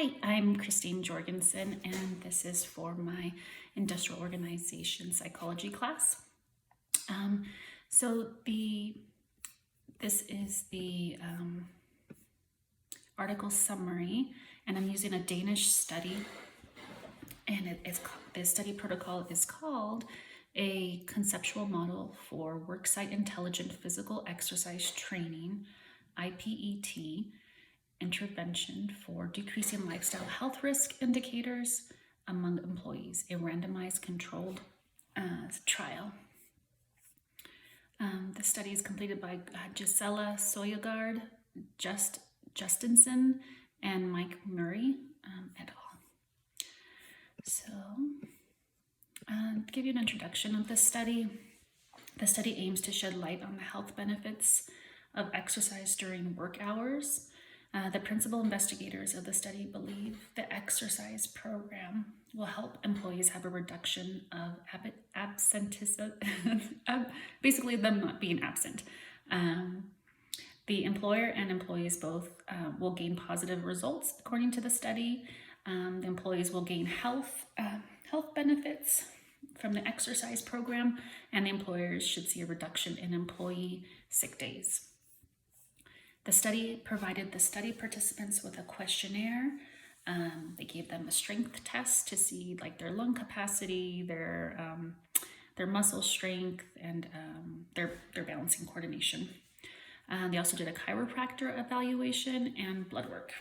Hi, I'm Christine Jorgensen, and this is for my industrial organization psychology class. This is the article summary, and I'm using a Danish study, and the study protocol is called A Conceptual Model for Worksite Intelligent Physical Exercise Training, IPET, Intervention for Decreasing Lifestyle Health Risk Indicators among Employees, a randomized controlled trial. The study is completed by Gisela Soyagard, Justinson, and Mike Murray et al. So, to give you an introduction of this study, the study aims to shed light on the health benefits of exercise during work hours. The principal investigators of the study believe the exercise program will help employees have a reduction of absenteeism, basically them not being absent. The employer and employees both will gain positive results according to the study. The employees will gain health benefits from the exercise program, and the employers should see a reduction in employee sick days. The study provided the study participants with a questionnaire. They gave them a strength test to see like their lung capacity, their muscle strength, and their balancing coordination. They also did a chiropractor evaluation and blood work.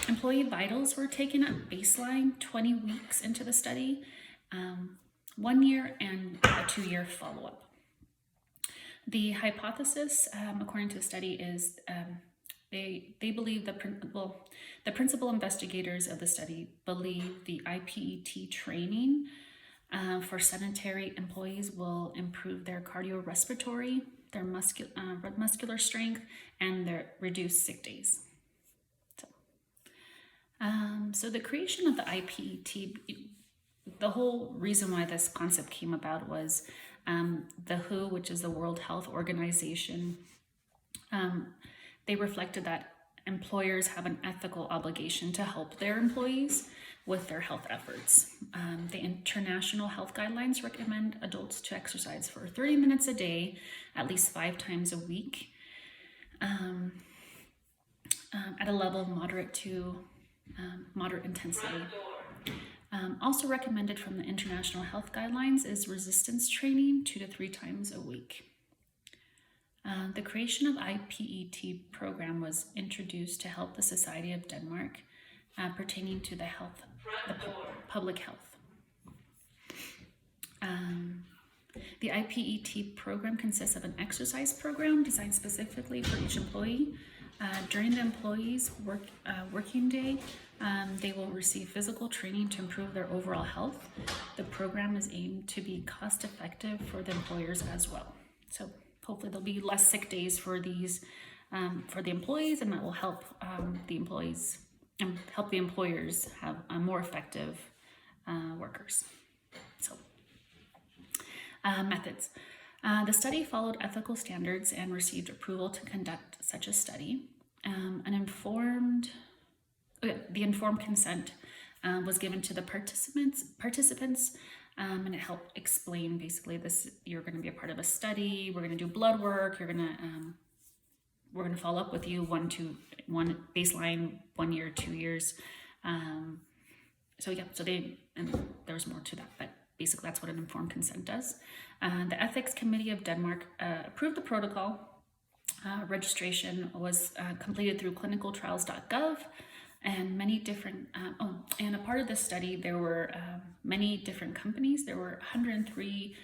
Employee vitals were taken at baseline 20 weeks into the study, 1 year and a 2-year follow-up. The hypothesis, according to the study, is they believe the principal investigators of the study believe the IPET training for sedentary employees will improve their cardiorespiratory, their muscular strength, and their reduced sick days. So the creation of the IPET, the whole reason why this concept came about was the WHO, which is the World Health Organization, they reflected that employers have an ethical obligation to help their employees with their health efforts. The International Health Guidelines recommend adults to exercise for 30 minutes a day, at least 5 times a week, at a level of moderate to moderate intensity. Also recommended from the International Health Guidelines is resistance training 2 to 3 times a week. The creation of IPET program was introduced to help the Society of Denmark pertaining to the public health. The IPET program consists of an exercise program designed specifically for each employee. During the employee's working day, they will receive physical training to improve their overall health. The program is aimed to be cost effective for the employers as well. So hopefully there'll be less sick days for these for the employees, and that will help the employees and help the employers have more effective workers. So methods. The study followed ethical standards and received approval to conduct such a study. The informed consent was given to the participants, and it helped explain basically this: you're going to be a part of a study. We're going to do blood work. We're going to follow up with you one baseline, 1 year, 2 years. And there's more to that, but basically that's what an informed consent does. The Ethics Committee of Denmark approved the protocol. Registration was completed through clinicaltrials.gov, and many different, and a part of this study, there were many different companies. There were 103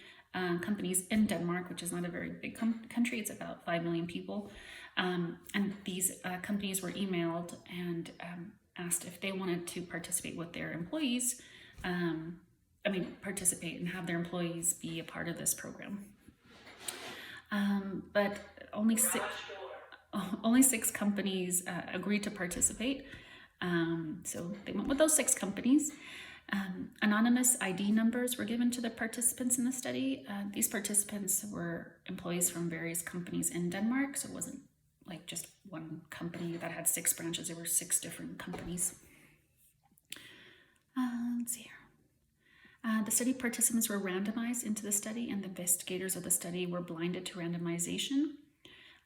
companies in Denmark, which is not a very big country. It's about 5 million people. And these companies were emailed and asked if they wanted to participate with their employees, participate and have their employees be a part of this program. But only 6 companies agreed to participate. So they went with those 6 companies. Anonymous ID numbers were given to the participants in the study. These participants were employees from various companies in Denmark, so it wasn't like just one company that had 6 branches. There were 6 different companies. Let's see here. The study participants were randomized into the study, and the investigators of the study were blinded to randomization.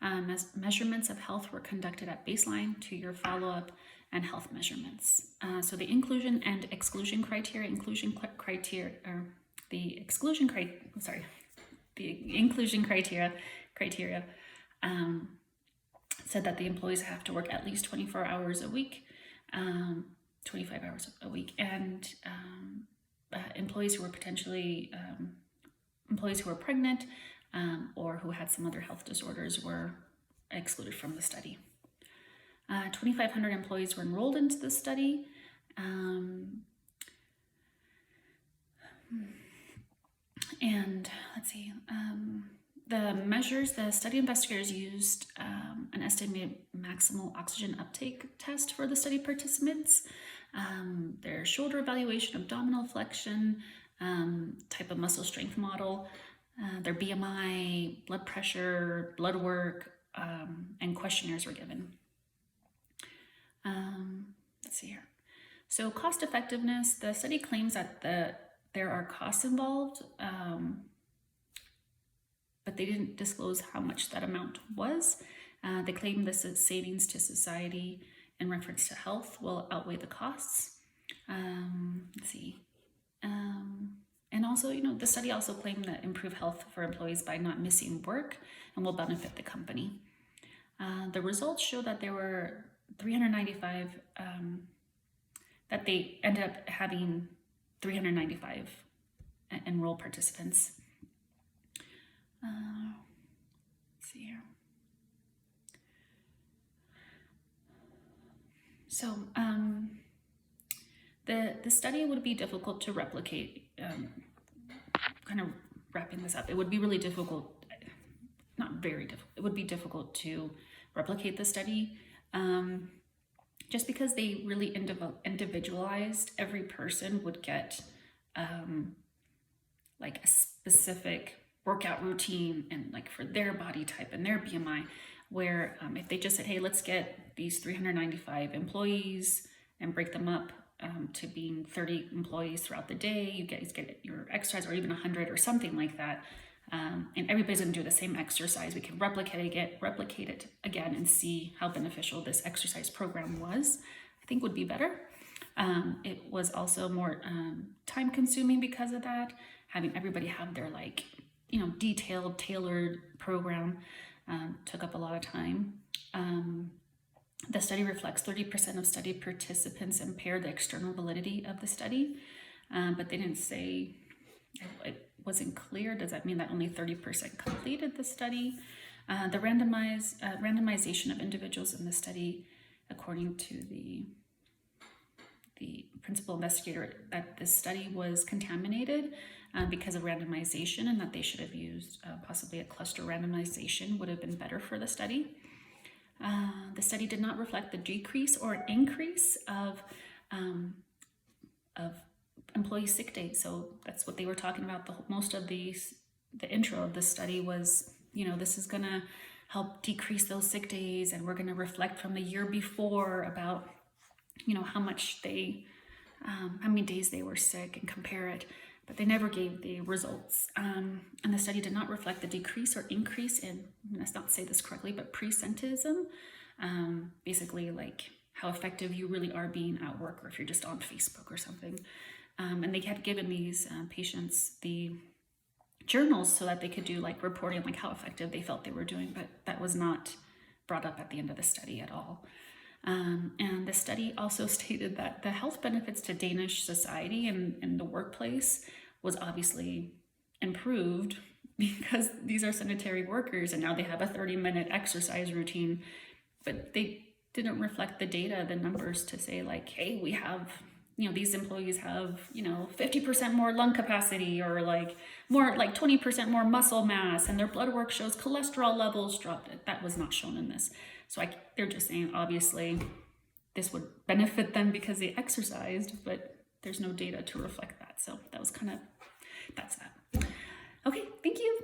As measurements of health were conducted at baseline, 2-year follow-up, and health measurements. So the inclusion and exclusion criteria, the inclusion criteria said that the employees have to work at least 24 hours a week, 25 hours a week, and employees who were potentially employees who were pregnant or who had some other health disorders were excluded from the study. 2,500 employees were enrolled into the study. And let's see, the measures, the study investigators used an estimated maximal oxygen uptake test for the study participants, their shoulder evaluation, abdominal flexion, type of muscle strength model, their BMI, blood pressure, blood work, and questionnaires were given. Let's see here. So cost effectiveness, the study claims that there are costs involved, but they didn't disclose how much that amount was. They claim this is savings to society in reference to health will outweigh the costs. Let's see. And also, the study also claimed that improved health for employees by not missing work and will benefit the company. The results show that there were 395, that they ended up having 395 enrolled participants. Let's see here. So the study would be difficult to replicate. Kind of wrapping this up, it would be really difficult, not very difficult, it would be difficult to replicate the study, just because they really individualized. Every person would get like a specific workout routine and like for their body type and their BMI, where if they just said, hey, let's get these 395 employees and break them up to being 30 employees throughout the day, you guys get your exercise, or even 100 or something like that, and everybody's gonna do the same exercise. We can replicate it again and see how beneficial this exercise program was. I think would be better. It was also more time consuming because of that, having everybody have their detailed, tailored program took up a lot of time. The study reflects 30% of study participants impaired the external validity of the study, but they didn't say, it wasn't clear. Does that mean that only 30% completed the study? The randomization of individuals in the study, according to the principal investigator, that this study was contaminated because of randomization, and that they should have used possibly a cluster randomization would have been better for the study. The study did not reflect the decrease or increase of employee sick days. So that's what they were talking about. Most of the intro of this study was, this is gonna help decrease those sick days, and we're gonna reflect from the year before about, how much how many days they were sick and compare it. But they never gave the results. And the study did not reflect the decrease or increase in, let's not say this correctly, but presentism, basically like how effective you really are being at work, or if you're just on Facebook or something. And they had given these patients the journals so that they could do like reporting, like how effective they felt they were doing, but that was not brought up at the end of the study at all. And the study also stated that the health benefits to Danish society and the workplace was obviously improved because these are sedentary workers, and now they have a 30-minute exercise routine, but they didn't reflect the data, the numbers, to say like, hey, we have, these employees have, 50% more lung capacity, or like more, like 20% more muscle mass, and their blood work shows cholesterol levels dropped. That was not shown in this. So they're just saying, obviously, this would benefit them because they exercised, but there's no data to reflect that. So that's that. Okay, thank you.